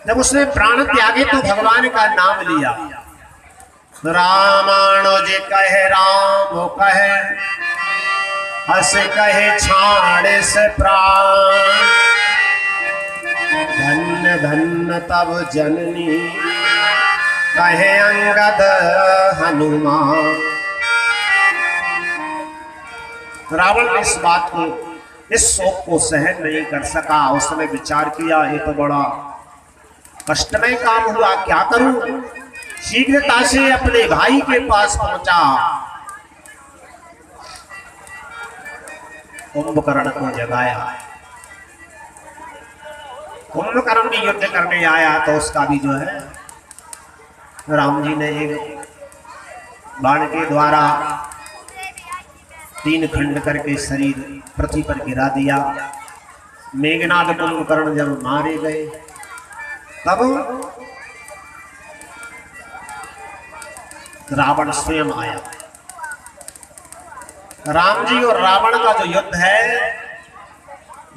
जब उसने प्राण त्यागे तो भगवान का नाम लिया। रामानो जे कहे राम वो कहे, हस कहे छाड़े से प्राण। धन्य धन्य तब जननी कहे अंगद हनुमान। रावण इस बात को, इस शोक को सहन नहीं कर सका। उसने विचार किया ये तो बड़ा कष्टमय काम हुआ, क्या करूं। शीघ्रता से अपने भाई के पास पहुंचा। कुंभकर्ण को जगाया। कुंभकर्ण भी युद्ध करने आया तो उसका भी जो है राम जी ने एक बाण के द्वारा 3 खंड करके शरीर पृथ्वी पर गिरा दिया। मेघनाद कुंभकर्ण जब मारे गए तब रावण स्वयं आया। राम जी और रावण का जो युद्ध है,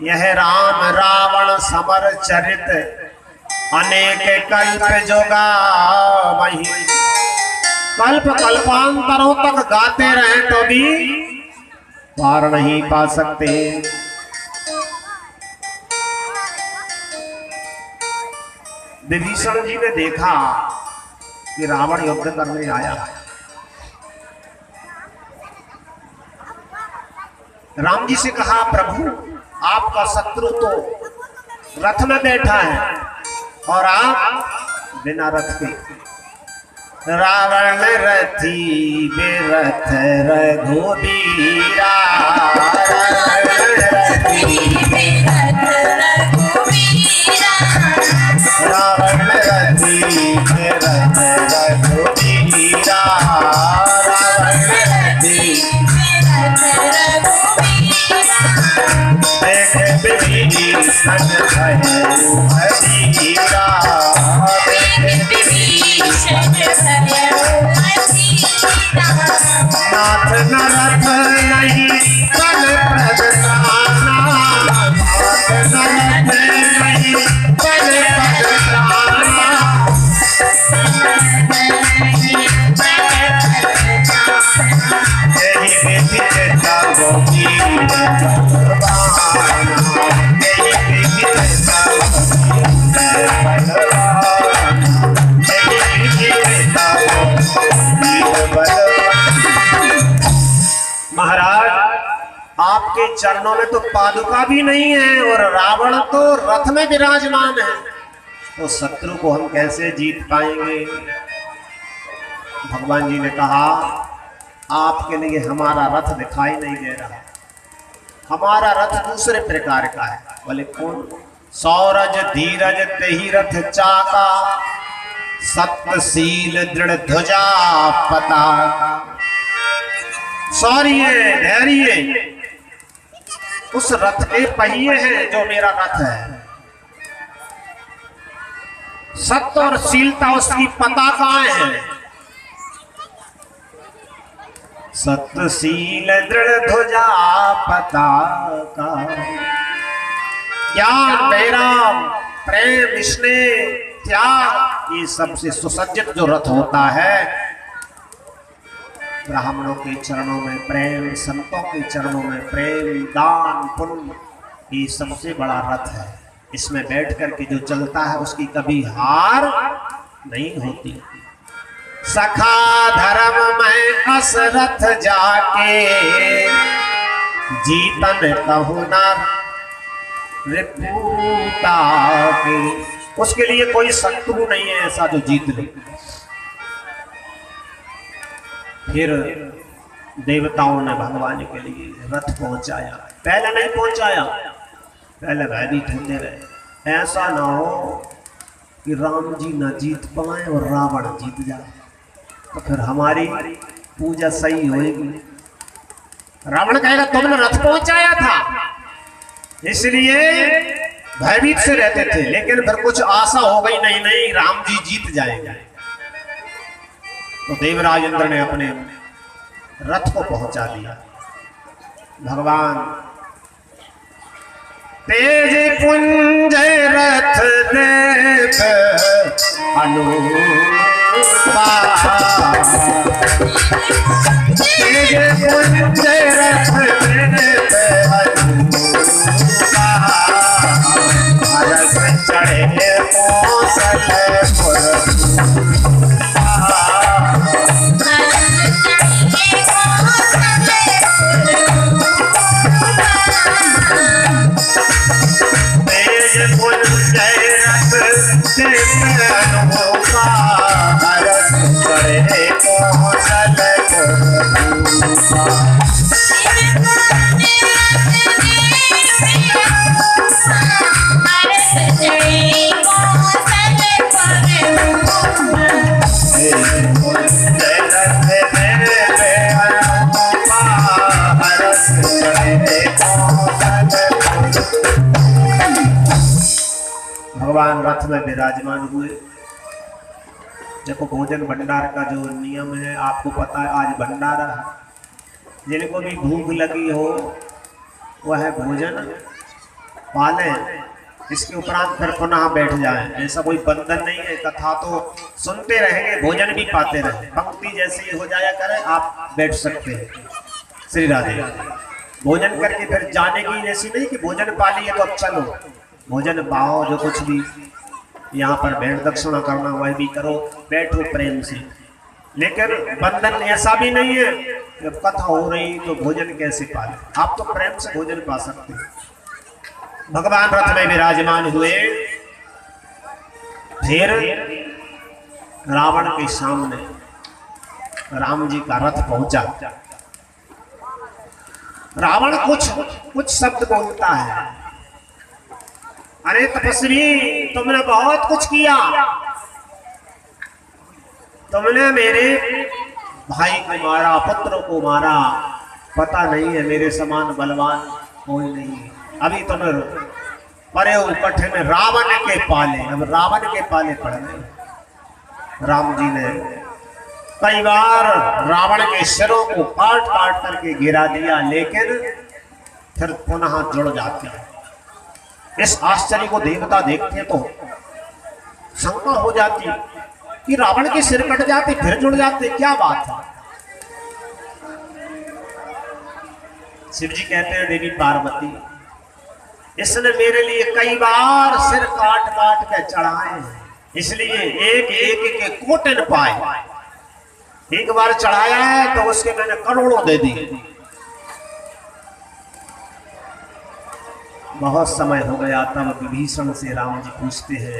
यह राम रावण समर चरित अनेक कल्प जोगा वही। कल्प कल्पांतरों तक गाते रहे तो भी पार नहीं पा सकते। विभीषण जी ने देखा कि रावण युद्ध करने आया। राम जी से कहा, प्रभु आपका शत्रु तो रथ में बैठा है और आप बिना रथ के। रावण रथी बेरथ रघुबीरा, रावण रथी बेरथ रघुबीरा, रावण रथी देख विभीषण भयो अधीरा, नाथ न रथ नहीं कल प्रगटाना, नाथ न रथ नहीं कल प्रगटाना। यही विधि जैसा गोपी बलवाना, यही विधि जैसा महाराज आपके चरणों में तो पादुका भी नहीं है और रावण तो रथ में विराजमान है, तो शत्रु को हम कैसे जीत पाएंगे। भगवान जी ने कहा, आपके लिए हमारा रथ दिखाई नहीं दे रहा, हमारा रथ दूसरे प्रकार का है। बोले कौन? सौरज धीरज तेहि रथ चाका, सत्यशील दृढ़ ध्वजा पताका। शौर्य धैर्य उस रथ के पहिए हैं जो मेरा रथ है। सत्य और शीलता उसकी पताकाएं हैं। सत्यशील दृढ़ ध्वजा पताका। ज्ञान वैराग प्रेम स्नेह त्याग, ये सबसे सुसज्जित जो रथ होता है। ब्राह्मणों के चरणों में प्रेम, संतों के चरणों में प्रेम, दान पुण्य, ये सबसे बड़ा रथ है। इसमें बैठ करके जो चलता है उसकी कभी हार नहीं होती। सखा धर्म में अस रथ जाके, जीतन कहु न रिपुता के। उसके लिए कोई शत्रु नहीं है ऐसा जो जीत ले। फिर देवताओं ने भगवान के लिए रथ पहुंचाया। पहले नहीं पहुंचाया, पहले भयभीत होते रहे, ऐसा ना हो कि राम जी ना जीत पाए और रावण जीत जाए, तो फिर हमारी पूजा सही होएगी। रावण कहेगा तुमने रथ पहुंचाया था, इसलिए भयभीत से रहते थे। लेकिन फिर कुछ आशा हो गई, नहीं नहीं राम जी जीत जाएंगे। तो देवराज इंद्र ने अपने रथ को पहुंचा दिया। भगवान तेज पुंज रथ देव अनुपा, तेज पुंज रथ देव अनुपा, रस चढ़े कौशलपुर, भगवान रथ में विराजमान हुए। देखो भोजन भंडार का जो नियम है आपको पता है, आज भंडारा है। जिनको भी भूख लगी हो वह भोजन पालें, इसके उपरांत फिर पुनः बैठ जाएं। ऐसा कोई बंधन नहीं है, कथा तो सुनते रहेंगे, भोजन भी पाते रहें। पंक्ति जैसी हो जाया करे आप बैठ सकते हैं। श्री राधे। भोजन करके फिर जाने की जैसी नहीं कि भोजन पा लिए तो अब चलो, भोजन पाओ, जो कुछ भी यहाँ पर भेंट दक्षिणा करना वह भी करो, बैठो प्रेम से। लेकिन बंधन ऐसा भी नहीं है कि कथा हो रही तो भोजन कैसे पाले, आप तो प्रेम से भोजन पा सकते हैं। भगवान रथ में विराजमान हुए, फिर रावण के सामने राम जी का रथ पहुंचा। रावण कुछ शब्द बोलता है, अरे तपस्वी तुमने बहुत कुछ किया, तुमने मेरे भाई को मारा, पुत्र को मारा, पता नहीं है मेरे समान बलवान कोई नहीं। अभी तुम परे कठिन रावण के पाले, अब रावण के पाले पड़ गए। राम जी ने कई बार रावण के सिरों को काट काट करके गिरा दिया, लेकिन फिर पुनः जुड़ जाते हैं। इस आश्चर्य को देवता देखते तो शंका हो जाती कि रावण के सिर कट जाते फिर जुड़ जाते, क्या बात है। शिव जी कहते हैं देवी पार्वती इसने मेरे लिए कई बार सिर काट काट के चढ़ाए हैं, इसलिए एक एक के कोटिन पाए। एक बार चढ़ाया है तो उसके मैंने करोड़ों दे दिए। बहुत समय हो गया तब विभीषण से राम जी पूछते हैं,